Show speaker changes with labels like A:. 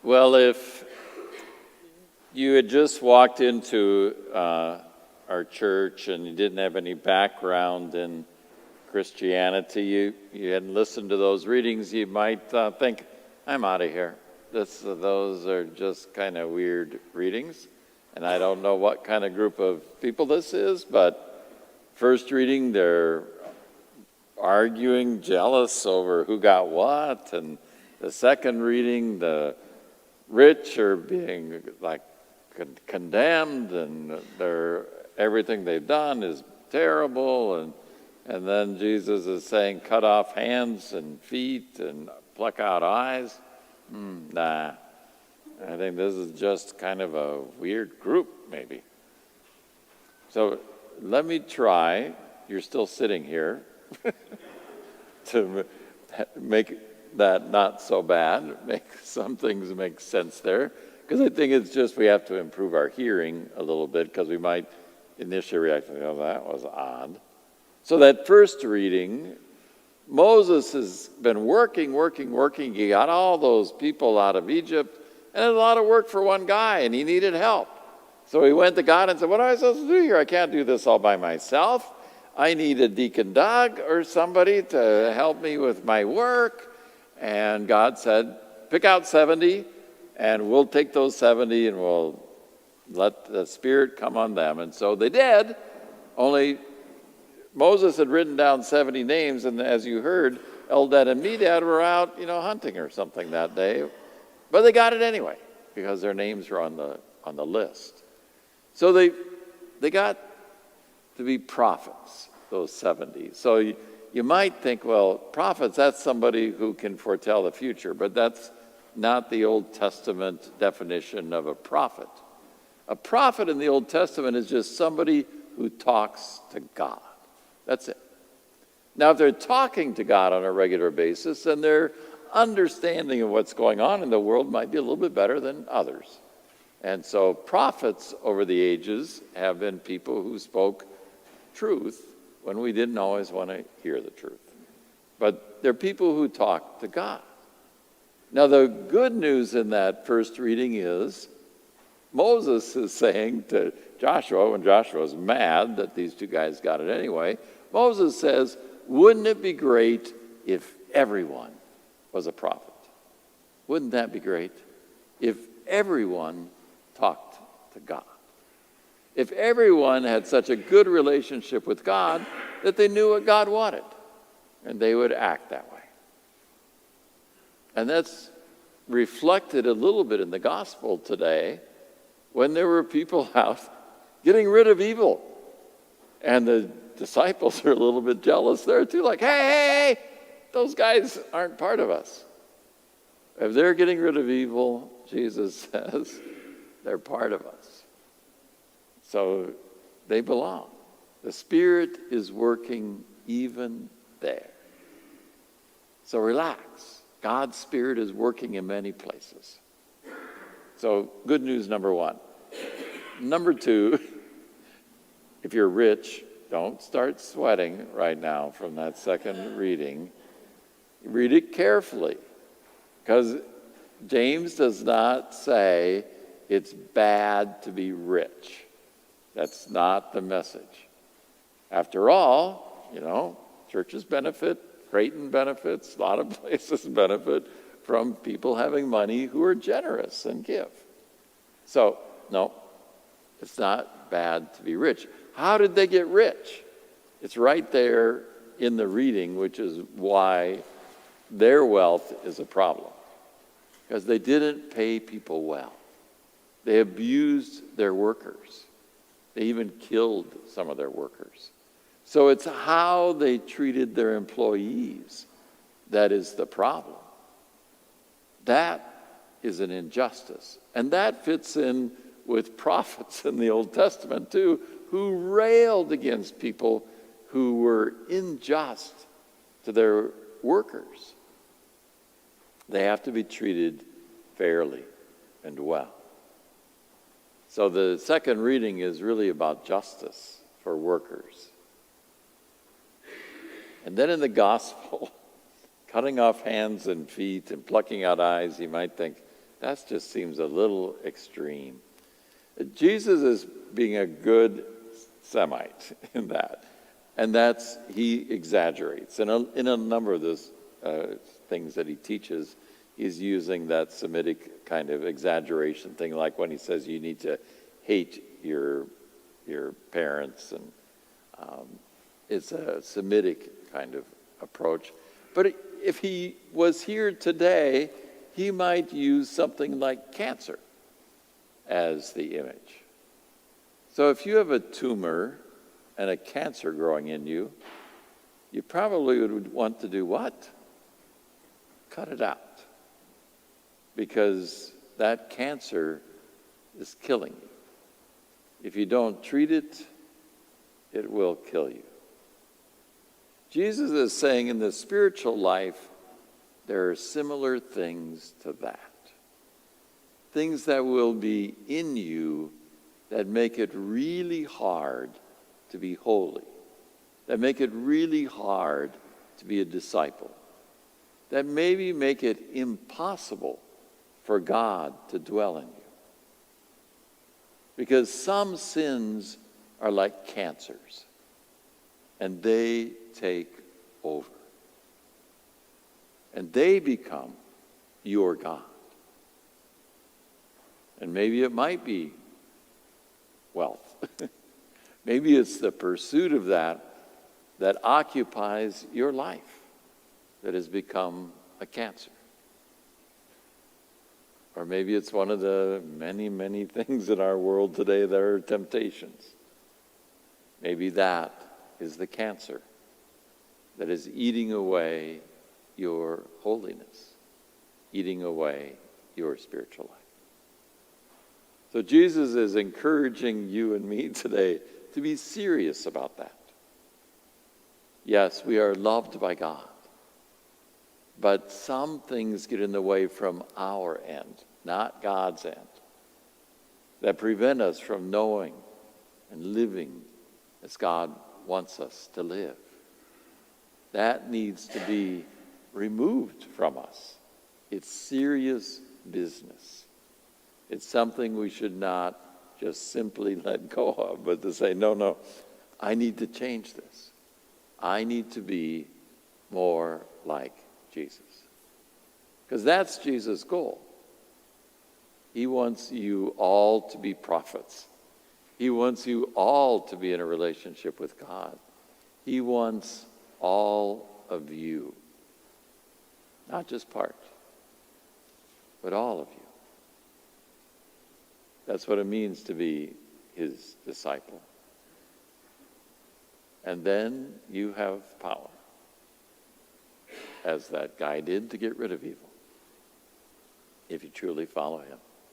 A: Well, if you had just walked into our church and you didn't have any background in Christianity, you hadn't listened to those readings, you might think, I'm out of here. Those are just kind of weird readings. And I don't know what kind of group of people this is, but first reading, they're arguing, jealous over who got what. And the second reading, the rich are being like condemned, and everything they've done is terrible. And then Jesus is saying, cut off hands and feet and pluck out eyes. Nah. I think this is just kind of a weird group, maybe. So let me try, you're still sitting here, to make that not so bad, make some things make sense there. Because I think it's just we have to improve our hearing a little bit, because we might initially react, oh, that was odd. So that first reading, Moses has been working. He got all those people out of Egypt, and it was a lot of work for one guy, and he needed help. So he went to God and said, what am I supposed to do here? I can't do this all by myself. I need a Deacon Doug or somebody to help me with my work. And God said, pick out 70, and we'll take those 70 and we'll let the Spirit come on them. And so they did, only Moses had written down 70 names, and as you heard, Eldad and Medad were out, hunting or something that day. But they got it anyway, because their names were on the list. So they got to be prophets, those 70. So you might think, well, prophets, that's somebody who can foretell the future, but that's not the Old Testament definition of a prophet. A prophet in the Old Testament is just somebody who talks to God. That's it. Now, if they're talking to God on a regular basis, then their understanding of what's going on in the world might be a little bit better than others. And so prophets over the ages have been people who spoke truth when we didn't always want to hear the truth. But they're people who talk to God. Now, the good news in that first reading is Moses is saying to Joshua, when Joshua's mad that these two guys got it anyway, Moses says, wouldn't it be great if everyone was a prophet? Wouldn't that be great? If everyone talked to God. If everyone had such a good relationship with God that they knew what God wanted, and they would act that way. And that's reflected a little bit in the gospel today, when there were people out getting rid of evil. And the disciples are a little bit jealous there too, like, hey, those guys aren't part of us. If they're getting rid of evil, Jesus says, they're part of us. So they belong. The Spirit is working even there. So relax. God's Spirit is working in many places. So good news number one. Number two, if you're rich, don't start sweating right now from that second reading. Read it carefully, because James does not say it's bad to be rich. That's not the message. After all, churches benefit, Creighton benefits, a lot of places benefit from people having money who are generous and give. So, no, it's not bad to be rich. How did they get rich? It's right there in the reading, which is why their wealth is a problem. Because they didn't pay people well. They abused their workers. They even killed some of their workers. So it's how they treated their employees that is the problem. That is an injustice. And that fits in with prophets in the Old Testament too, who railed against people who were unjust to their workers. They have to be treated fairly and well. So the second reading is really about justice for workers. And then in the gospel, cutting off hands and feet and plucking out eyes, you might think, that just seems a little extreme. Jesus is being a good Semite in that. And that's, he exaggerates. And in a number of those things that he teaches, he's using that Semitic kind of exaggeration thing, like when he says you need to hate your parents. And it's a Semitic kind of approach. But if he was here today, he might use something like cancer as the image. So if you have a tumor and a cancer growing in you, you probably would want to do what? Cut it out. Because that cancer is killing you. If you don't treat it, it will kill you. Jesus is saying in the spiritual life, there are similar things to that. Things that will be in you that make it really hard to be holy, that make it really hard to be a disciple, that maybe make it impossible for God to dwell in you. Because some sins are like cancers, and they take over. And they become your God. And maybe it might be wealth. Maybe it's the pursuit of that occupies your life that has become a cancer. Or maybe it's one of the many, many things in our world today that are temptations. Maybe that is the cancer that is eating away your holiness, eating away your spiritual life. So Jesus is encouraging you and me today to be serious about that. Yes, we are loved by God, but some things get in the way from our end, not God's end, that prevent us from knowing and living as God wants us to live. That needs to be removed from us. It's serious business. It's something we should not just simply let go of, but to say, no, I need to change this. I need to be more like Jesus. Because that's Jesus' goal. He wants you all to be prophets. He wants you all to be in a relationship with God. He wants all of you. Not just part, but all of you. That's what it means to be his disciple. And then you have power, as that guy did, to get rid of evil, if you truly follow him.